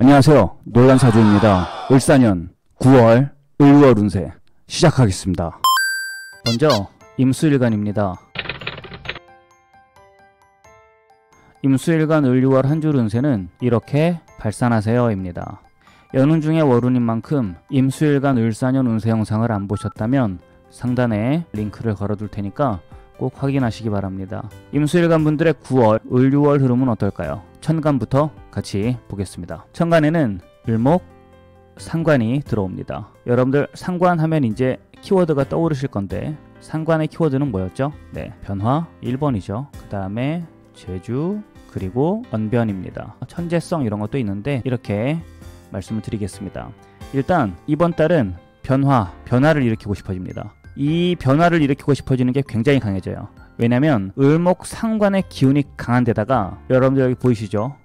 안녕하세요. 놀란사주입니다. 을사년 9월 을유월 운세 시작하겠습니다. 먼저 임수일간입니다. 임수일간 을유월 한 줄 운세는 이렇게 발산하세요입니다. 연운 중에 월운인 만큼 임수일간 을사년 운세 영상을 안 보셨다면 상단에 링크를 걸어둘 테니까 꼭 확인하시기 바랍니다. 임수일간 분들의 9월 을유월 흐름은 어떨까요? 천간부터 같이 보겠습니다. 천간에는 을목, 상관이 들어옵니다. 여러분들 상관 하면 이제 키워드가 떠오르실 건데 상관의 키워드는 뭐였죠? 네, 변화 1번이죠. 그 다음에 제주, 그리고 언변입니다. 천재성 이런 것도 있는데 이렇게 말씀을 드리겠습니다. 일단 이번 달은 변화를 일으키고 싶어집니다. 이 변화를 일으키고 싶어지는 게 굉장히 강해져요. 왜냐면 을목 상관의 기운이 강한 데다가 여러분들 여기 보이시죠?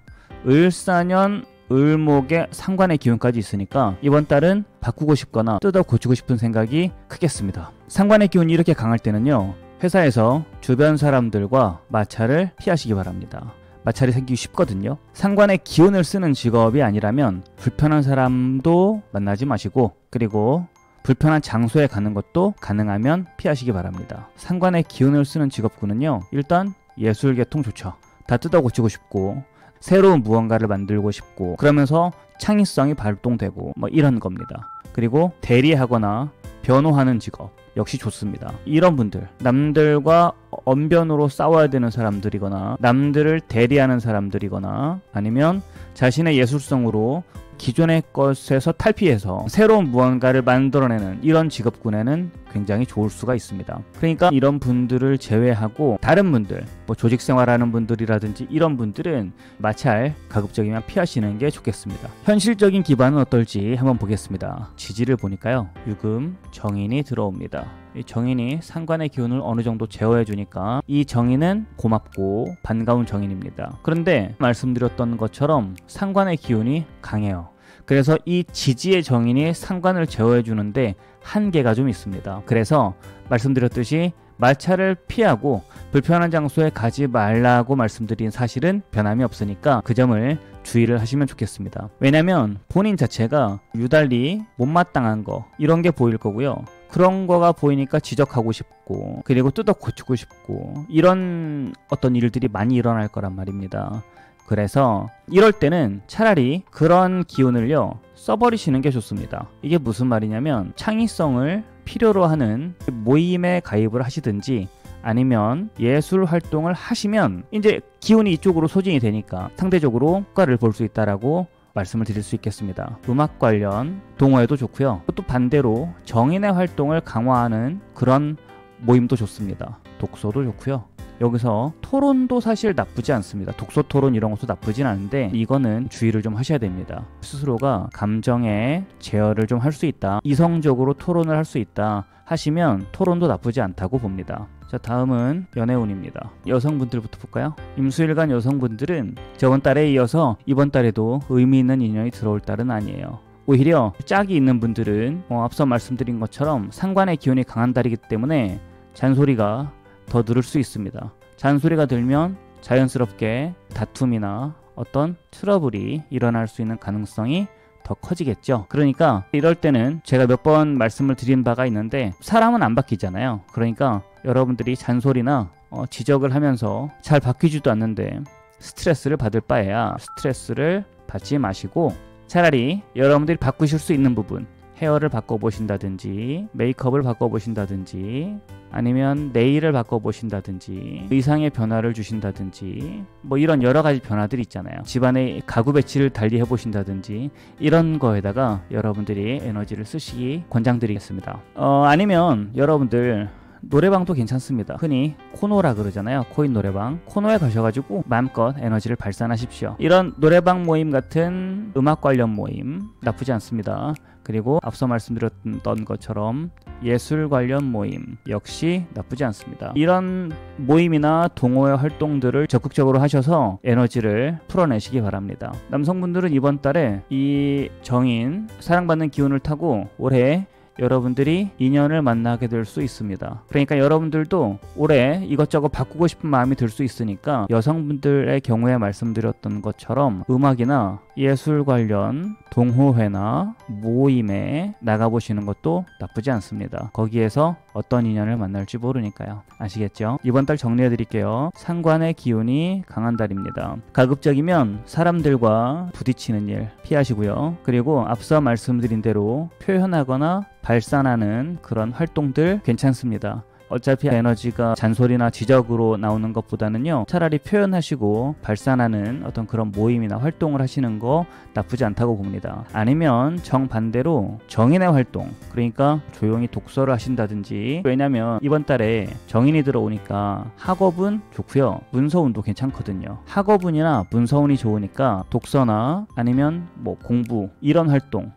을사년 을목의 상관의 기운까지 있으니까 이번 달은 바꾸고 싶거나 뜯어 고치고 싶은 생각이 크겠습니다. 상관의 기운이 이렇게 강할 때는요, 회사에서 주변 사람들과 마찰을 피하시기 바랍니다. 마찰이 생기기 쉽거든요. 상관의 기운을 쓰는 직업이 아니라면 불편한 사람도 만나지 마시고, 그리고 불편한 장소에 가는 것도 가능하면 피하시기 바랍니다. 상관의 기운을 쓰는 직업군은요, 일단 예술계통 좋죠. 다 뜯어 고치고 싶고 새로운 무언가를 만들고 싶고 그러면서 창의성이 발동되고 뭐 이런 겁니다. 그리고 대리하거나 변호하는 직업 역시 좋습니다. 이런 분들, 남들과 언변으로 싸워야 되는 사람들이거나 남들을 대리하는 사람들이거나 아니면 자신의 예술성으로 기존의 것에서 탈피해서 새로운 무언가를 만들어내는 이런 직업군에는 굉장히 좋을 수가 있습니다. 그러니까 이런 분들을 제외하고 다른 분들, 뭐 조직생활하는 분들이라든지 이런 분들은 마찰 가급적이면 피하시는 게 좋겠습니다. 현실적인 기반은 어떨지 한번 보겠습니다. 지지를 보니까요, 유금, 정인이 들어옵니다. 이 정인이 상관의 기운을 어느 정도 제어해 주니까 이 정인은 고맙고 반가운 정인입니다. 그런데 말씀드렸던 것처럼 상관의 기운이 강해요. 그래서 이 지지의 정인이 상관을 제어해 주는데 한계가 좀 있습니다. 그래서 말씀드렸듯이 마찰을 피하고 불편한 장소에 가지 말라고 말씀드린 사실은 변함이 없으니까 그 점을 주의를 하시면 좋겠습니다. 왜냐면 본인 자체가 유달리 못마땅한 거 이런 게 보일 거고요. 그런 거가 보이니까 지적하고 싶고 그리고 뜯어 고치고 싶고 이런 어떤 일들이 많이 일어날 거란 말입니다. 그래서 이럴 때는 차라리 그런 기운을요 써버리시는 게 좋습니다. 이게 무슨 말이냐면 창의성을 필요로 하는 모임에 가입을 하시든지 아니면 예술 활동을 하시면 이제 기운이 이쪽으로 소진이 되니까 상대적으로 효과를 볼 수 있다라고 말씀을 드릴 수 있겠습니다. 음악 관련 동호회도 좋고요. 또 반대로 정인의 활동을 강화하는 그런 모임도 좋습니다. 독서도 좋고요. 여기서 토론도 사실 나쁘지 않습니다. 독서 토론 이런 것도 나쁘진 않은데 이거는 주의를 좀 하셔야 됩니다. 스스로가 감정의 제어를 좀 할 수 있다, 이성적으로 토론을 할 수 있다 하시면 토론도 나쁘지 않다고 봅니다. 자, 다음은 연애운입니다. 여성분들부터 볼까요? 임수일간 여성분들은 저번 달에 이어서 이번 달에도 의미 있는 인연이 들어올 달은 아니에요. 오히려 짝이 있는 분들은 앞서 말씀드린 것처럼 상관의 기운이 강한 달이기 때문에 잔소리가 더 늘을 수 있습니다. 잔소리가 들면 자연스럽게 다툼이나 어떤 트러블이 일어날 수 있는 가능성이 더 커지겠죠. 그러니까 이럴 때는 제가 몇 번 말씀을 드린 바가 있는데 사람은 안 바뀌잖아요. 그러니까 여러분들이 잔소리나 지적을 하면서 잘 바뀌지도 않는데 스트레스를 받을 바에야 스트레스를 받지 마시고 차라리 여러분들이 바꾸실 수 있는 부분, 헤어를 바꿔보신다든지 메이크업을 바꿔보신다든지 아니면 네일을 바꿔보신다든지 의상의 변화를 주신다든지 뭐 이런 여러 가지 변화들이 있잖아요. 집안의 가구 배치를 달리 해보신다든지 이런 거에다가 여러분들이 에너지를 쓰시기 권장드리겠습니다. 아니면 여러분들 노래방도 괜찮습니다. 흔히 코노라 그러잖아요. 코인 노래방. 코노에 가셔가지고 마음껏 에너지를 발산하십시오. 이런 노래방 모임 같은 음악 관련 모임 나쁘지 않습니다. 그리고 앞서 말씀드렸던 것처럼 예술 관련 모임 역시 나쁘지 않습니다. 이런 모임이나 동호회 활동들을 적극적으로 하셔서 에너지를 풀어내시기 바랍니다. 남성분들은 이번 달에 이 정인, 사랑받는 기운을 타고 올해 여러분들이 인연을 만나게 될 수 있습니다. 그러니까 여러분들도 올해 이것저것 바꾸고 싶은 마음이 들 수 있으니까 여성분들의 경우에 말씀드렸던 것처럼 음악이나 예술 관련 동호회나 모임에 나가보시는 것도 나쁘지 않습니다. 거기에서 어떤 인연을 만날지 모르니까요. 아시겠죠? 이번 달 정리해드릴게요. 상관의 기운이 강한 달입니다. 가급적이면 사람들과 부딪히는 일 피하시고요. 그리고 앞서 말씀드린 대로 표현하거나 발산하는 그런 활동들 괜찮습니다. 어차피 에너지가 잔소리나 지적으로 나오는 것보다는요, 차라리 표현하시고 발산하는 어떤 그런 모임이나 활동을 하시는 거 나쁘지 않다고 봅니다. 아니면 정반대로 정인의 활동, 그러니까 조용히 독서를 하신다든지, 왜냐면 이번 달에 정인이 들어오니까 학업은 좋고요, 문서운도 괜찮거든요. 학업운이나 문서운이 좋으니까 독서나 아니면 뭐 공부 이런 활동,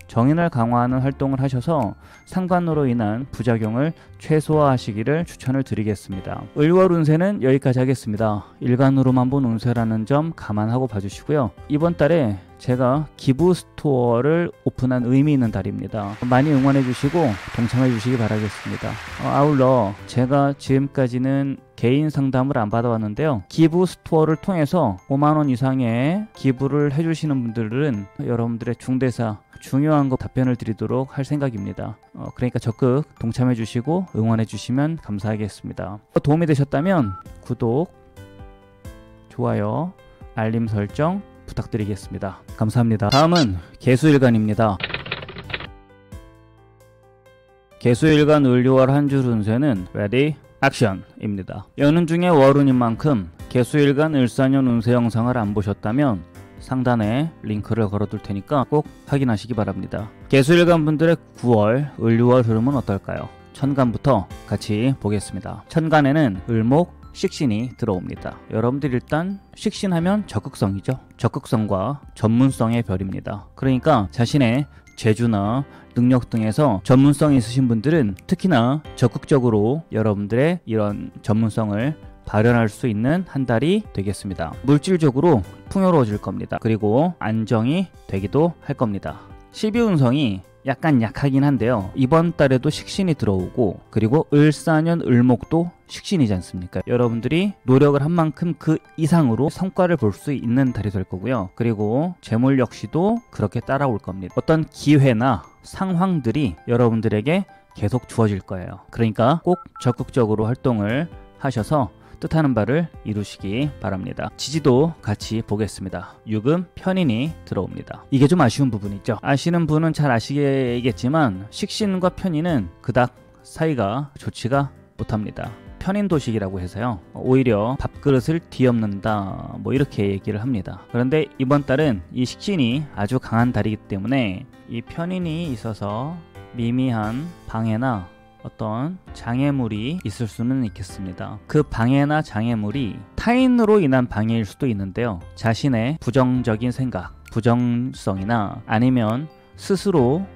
정인을 강화하는 활동을 하셔서 상관으로 인한 부작용을 최소화하시기를 추천을 드리겠습니다. 을월 운세는 여기까지 하겠습니다. 일간으로만 본 운세라는 점 감안하고 봐주시고요. 이번 달에 제가 기부 스토어를 오픈한 의미 있는 달입니다. 많이 응원해 주시고 동참해 주시기 바라겠습니다. 아울러 제가 지금까지는 개인 상담을 안 받아왔는데요, 기부 스토어를 통해서 5만원 이상의 기부를 해주시는 분들은 여러분들의 중대사 중요한 거 답변을 드리도록 할 생각입니다. 그러니까 적극 동참해 주시고 응원해 주시면 감사하겠습니다. 도움이 되셨다면 구독, 좋아요, 알림 설정 부탁드리겠습니다. 감사합니다. 다음은 개수일간입니다. 개수일간 을유월 한 주 운세는 레디 액션입니다. 여는 중에 월운인 만큼 개수일간 을사년 운세 영상을 안 보셨다면 상단에 링크를 걸어둘 테니까 꼭 확인하시기 바랍니다. 개수일간 분들의 9월 을유월 흐름은 어떨까요? 천간부터 같이 보겠습니다. 천간에는 을목, 식신이 들어옵니다. 여러분들 일단 식신하면 적극성이죠. 적극성과 전문성의 별입니다. 그러니까 자신의 재주나 능력 등에서 전문성이 있으신 분들은 특히나 적극적으로 여러분들의 이런 전문성을 발현할 수 있는 한 달이 되겠습니다. 물질적으로 풍요로워질 겁니다. 그리고 안정이 되기도 할 겁니다. 12운성이 약간 약하긴 한데요, 이번 달에도 식신이 들어오고, 그리고 을사년 을목도 식신이지 않습니까? 여러분들이 노력을 한 만큼 그 이상으로 성과를 볼 수 있는 달이 될 거고요. 그리고 재물 역시도 그렇게 따라올 겁니다. 어떤 기회나 상황들이 여러분들에게 계속 주어질 거예요. 그러니까 꼭 적극적으로 활동을 하셔서 뜻하는 바를 이루시기 바랍니다. 지지도 같이 보겠습니다. 유금 편인이 들어옵니다. 이게 좀 아쉬운 부분이죠. 아시는 분은 잘 아시겠지만 식신과 편인은 그닥 사이가 좋지가 못합니다. 편인도식이라고 해서요, 오히려 밥그릇을 뒤엎는다 뭐 이렇게 얘기를 합니다. 그런데 이번 달은 이 식신이 아주 강한 달이기 때문에 이 편인이 있어서 미미한 방해나 어떤 장애물이 있을 수는 있겠습니다. 그 방해나 장애물이 타인으로 인한 방해일 수도 있는데요, 자신의 부정적인 생각, 부정성이나 아니면 스스로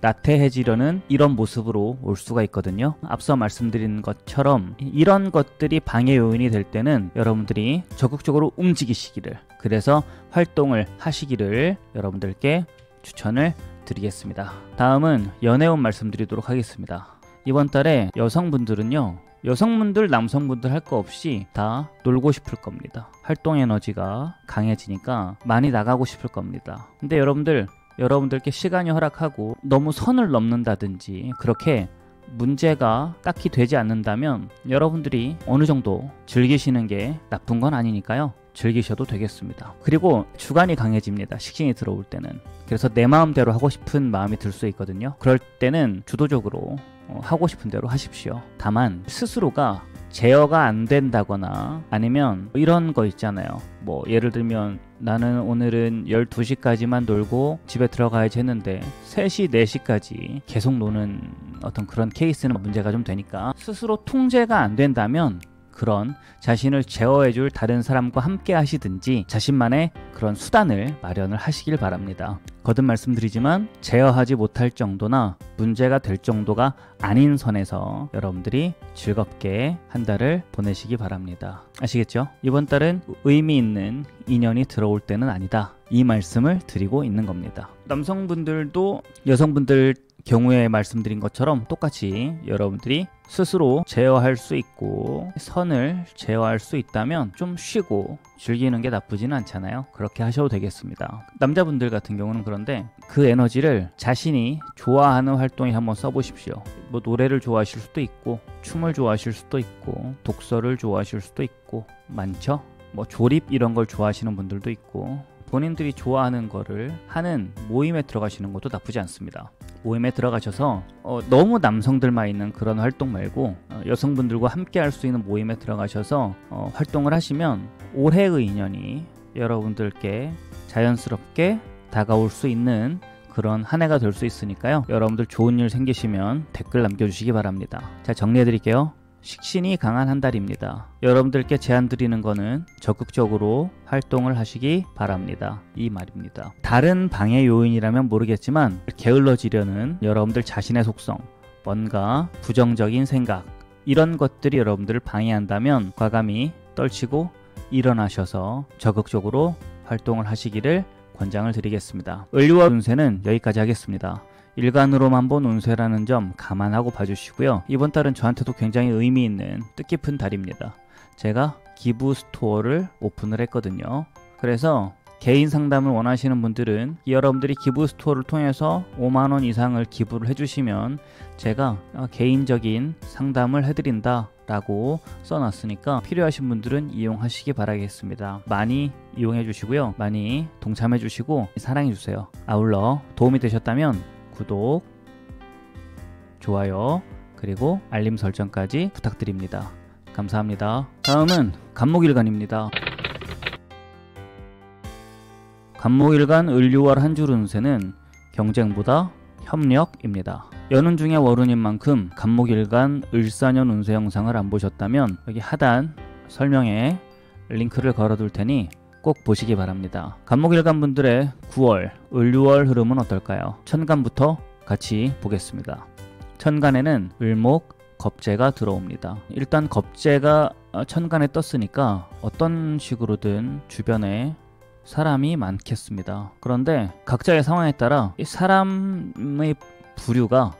나태해지려는 이런 모습으로 올 수가 있거든요. 앞서 말씀드린 것처럼 이런 것들이 방해 요인이 될 때는 여러분들이 적극적으로 움직이시기를, 그래서 활동을 하시기를 여러분들께 추천을 드리겠습니다. 다음은 연애운 말씀드리도록 하겠습니다. 이번 달에 여성분들은요, 여성분들, 남성분들 할 거 없이 다 놀고 싶을 겁니다. 활동 에너지가 강해지니까 많이 나가고 싶을 겁니다. 근데 여러분들께 시간이 허락하고 너무 선을 넘는다든지 그렇게 문제가 딱히 되지 않는다면 여러분들이 어느 정도 즐기시는 게 나쁜 건 아니니까요, 즐기셔도 되겠습니다. 그리고 주관이 강해집니다. 식신이 들어올 때는. 그래서 내 마음대로 하고 싶은 마음이 들 수 있거든요. 그럴 때는 주도적으로 하고 싶은 대로 하십시오. 다만 스스로가 제어가 안 된다거나 아니면 이런 거 있잖아요. 뭐 예를 들면 나는 오늘은 12시까지만 놀고 집에 들어가야지 했는데 3시, 4시까지 계속 노는 어떤 그런 케이스는 문제가 좀 되니까, 스스로 통제가 안 된다면 그런 자신을 제어해줄 다른 사람과 함께 하시든지 자신만의 그런 수단을 마련을 하시길 바랍니다. 거듭 말씀드리지만 제어하지 못할 정도나 문제가 될 정도가 아닌 선에서 여러분들이 즐겁게 한 달을 보내시기 바랍니다. 아시겠죠? 이번 달은 의미 있는 인연이 들어올 때는 아니다, 이 말씀을 드리고 있는 겁니다. 남성분들도 여성분들 경우에 말씀드린 것처럼 똑같이 여러분들이 스스로 제어할 수 있고 선을 제어할 수 있다면 좀 쉬고 즐기는 게 나쁘지는 않잖아요. 그렇게 하셔도 되겠습니다. 남자분들 같은 경우는 그런데 그 에너지를 자신이 좋아하는 활동에 한번 써보십시오. 뭐 노래를 좋아하실 수도 있고 춤을 좋아하실 수도 있고 독서를 좋아하실 수도 있고 많죠. 뭐 조립 이런 걸 좋아하시는 분들도 있고 본인들이 좋아하는 거를 하는 모임에 들어가시는 것도 나쁘지 않습니다. 모임에 들어가셔서 너무 남성들만 있는 그런 활동 말고 여성분들과 함께 할 수 있는 모임에 들어가셔서 활동을 하시면 올해의 인연이 여러분들께 자연스럽게 다가올 수 있는 그런 한 해가 될 수 있으니까요. 여러분들 좋은 일 생기시면 댓글 남겨주시기 바랍니다. 자, 정리해드릴게요. 식신이 강한 한 달입니다. 여러분들께 제안 드리는 거는 적극적으로 활동을 하시기 바랍니다. 이 말입니다. 다른 방해 요인이라면 모르겠지만 게을러지려는 여러분들 자신의 속성, 뭔가 부정적인 생각 이런 것들이 여러분들을 방해한다면 과감히 떨치고 일어나셔서 적극적으로 활동을 하시기를 권장을 드리겠습니다. 을유월 운세는 여기까지 하겠습니다. 일간으로만 본 운세라는 점 감안하고 봐주시고요. 이번 달은 저한테도 굉장히 의미 있는 뜻깊은 달입니다. 제가 기부 스토어를 오픈을 했거든요. 그래서 개인 상담을 원하시는 분들은 여러분들이 기부 스토어를 통해서 5만원 이상을 기부를 해주시면 제가 개인적인 상담을 해드린다 라고 써놨으니까 필요하신 분들은 이용하시기 바라겠습니다. 많이 이용해 주시고요. 많이 동참해 주시고 사랑해 주세요. 아울러 도움이 되셨다면 구독, 좋아요, 그리고 알림 설정까지 부탁드립니다. 감사합니다. 다음은 간목일간입니다. 간목일간 을유월 한 줄 운세는 경쟁보다 협력입니다. 연운 중에 월운인 만큼 간목일간 을사년 운세 영상을 안 보셨다면 여기 하단 설명에 링크를 걸어둘 테니 꼭 보시기 바랍니다. 간목일간 분들의 9월, 을유월 흐름은 어떨까요? 천간부터 같이 보겠습니다. 천간에는 을목, 겁재가 들어옵니다. 일단 겁재가 천간에 떴으니까 어떤 식으로든 주변에 사람이 많겠습니다. 그런데 각자의 상황에 따라 이 사람의 부류가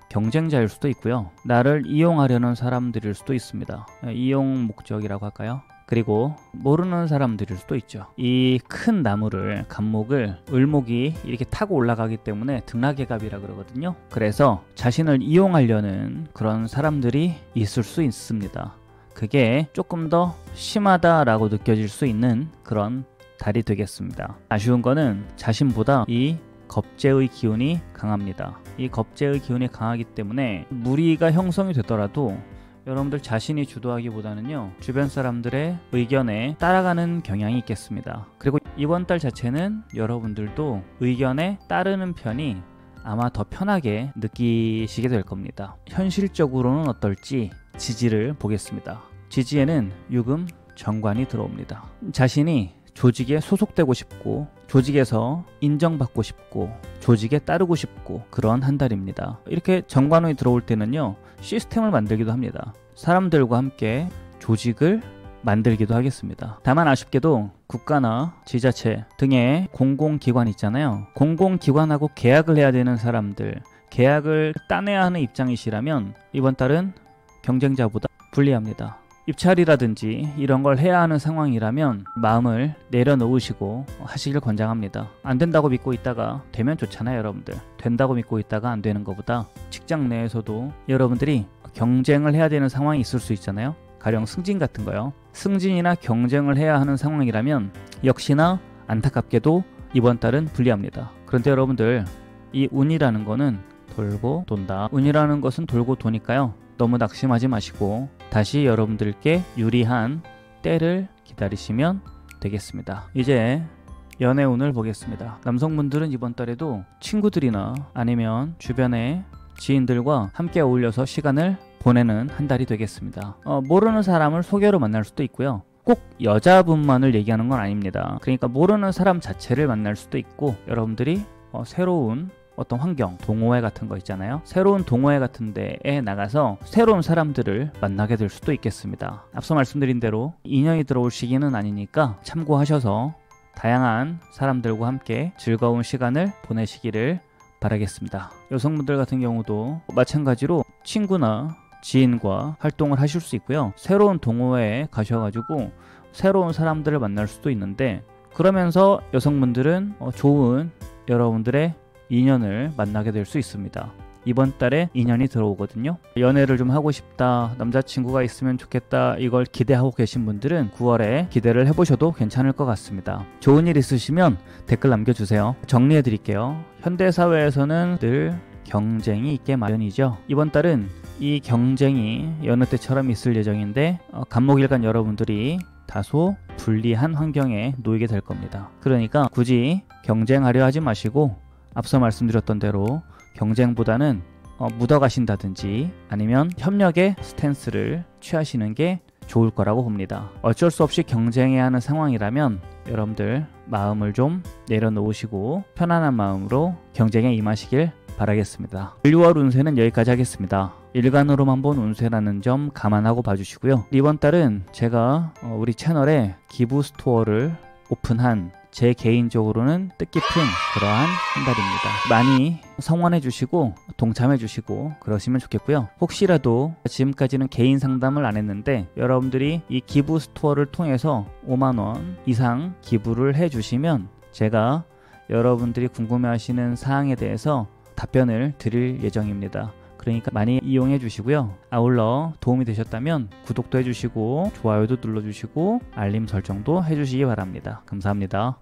경쟁자일 수도 있고요. 나를 이용하려는 사람들일 수도 있습니다. 이용 목적이라고 할까요? 그리고 모르는 사람들일 수도 있죠. 이 큰 나무를 간목을 을목이 이렇게 타고 올라가기 때문에 등락의갑이라 그러거든요. 그래서 자신을 이용하려는 그런 사람들이 있을 수 있습니다. 그게 조금 더 심하다라고 느껴질 수 있는 그런 달이 되겠습니다. 아쉬운 거는 자신보다 이 겁재의 기운이 강합니다. 이 겁재의 기운이 강하기 때문에 무리가 형성이 되더라도 여러분들 자신이 주도하기보다는요 주변 사람들의 의견에 따라가는 경향이 있겠습니다. 그리고 이번 달 자체는 여러분들도 의견에 따르는 편이 아마 더 편하게 느끼시게 될 겁니다. 현실적으로는 어떨지 지지를 보겠습니다. 지지에는 유금 정관이 들어옵니다. 자신이 조직에 소속되고 싶고 조직에서 인정받고 싶고 조직에 따르고 싶고 그런 한 달입니다. 이렇게 정관운이 들어올 때는요 시스템을 만들기도 합니다. 사람들과 함께 조직을 만들기도 하겠습니다. 다만 아쉽게도 국가나 지자체 등의 공공기관 있잖아요. 공공기관하고 계약을 해야 되는 사람들, 계약을 따내야 하는 입장이시라면 이번 달은 경쟁자보다 불리합니다. 입찰이라든지 이런 걸 해야 하는 상황이라면 마음을 내려놓으시고 하시길 권장합니다. 안 된다고 믿고 있다가 되면 좋잖아요. 여러분들 된다고 믿고 있다가 안 되는 것보다 직장 내에서도 여러분들이 경쟁을 해야 되는 상황이 있을 수 있잖아요. 가령 승진 같은 거요. 승진이나 경쟁을 해야 하는 상황이라면 역시나 안타깝게도 이번 달은 불리합니다. 그런데 여러분들 이 운이라는 거는 돌고 돈다. 운이라는 것은 돌고 도니까요. 너무 낙심하지 마시고 다시 여러분들께 유리한 때를 기다리시면 되겠습니다. 이제 연애운을 보겠습니다. 남성분들은 이번 달에도 친구들이나 아니면 주변의 지인들과 함께 어울려서 시간을 보내는 한 달이 되겠습니다. 모르는 사람을 소개로 만날 수도 있고요. 꼭 여자분만을 얘기하는 건 아닙니다. 그러니까 모르는 사람 자체를 만날 수도 있고 여러분들이 새로운 어떤 환경, 동호회 같은 거 있잖아요. 새로운 동호회 같은 데에 나가서 새로운 사람들을 만나게 될 수도 있겠습니다. 앞서 말씀드린 대로 인연이 들어올 시기는 아니니까 참고하셔서 다양한 사람들과 함께 즐거운 시간을 보내시기를 바라겠습니다. 여성분들 같은 경우도 마찬가지로 친구나 지인과 활동을 하실 수 있고요. 새로운 동호회에 가셔가지고 새로운 사람들을 만날 수도 있는데, 그러면서 여성분들은 좋은 여러분들의 인연을 만나게 될 수 있습니다. 이번 달에 인연이 들어오거든요. 연애를 좀 하고 싶다, 남자친구가 있으면 좋겠다, 이걸 기대하고 계신 분들은 9월에 기대를 해보셔도 괜찮을 것 같습니다. 좋은 일 있으시면 댓글 남겨주세요. 정리해 드릴게요. 현대사회에서는 늘 경쟁이 있게 마련이죠. 이번 달은 이 경쟁이 여느 때처럼 있을 예정인데 간목일간 여러분들이 다소 불리한 환경에 놓이게 될 겁니다. 그러니까 굳이 경쟁하려 하지 마시고, 앞서 말씀드렸던 대로 경쟁보다는 묻어가신다든지 아니면 협력의 스탠스를 취하시는 게 좋을 거라고 봅니다. 어쩔 수 없이 경쟁해야 하는 상황이라면 여러분들 마음을 좀 내려놓으시고 편안한 마음으로 경쟁에 임하시길 바라겠습니다. 1~6월 운세는 여기까지 하겠습니다. 일간으로만 본 운세라는 점 감안하고 봐주시고요. 이번 달은 제가 우리 채널에 기부 스토어를 오픈한, 제 개인적으로는 뜻깊은 그러한 한 달입니다. 많이 성원해 주시고 동참해 주시고 그러시면 좋겠고요. 혹시라도 지금까지는 개인 상담을 안 했는데 여러분들이 이 기부 스토어를 통해서 5만원 이상 기부를 해 주시면 제가 여러분들이 궁금해하시는 사항에 대해서 답변을 드릴 예정입니다. 그러니까 많이 이용해 주시고요. 아울러 도움이 되셨다면 구독도 해주시고 좋아요도 눌러주시고 알림 설정도 해주시기 바랍니다. 감사합니다.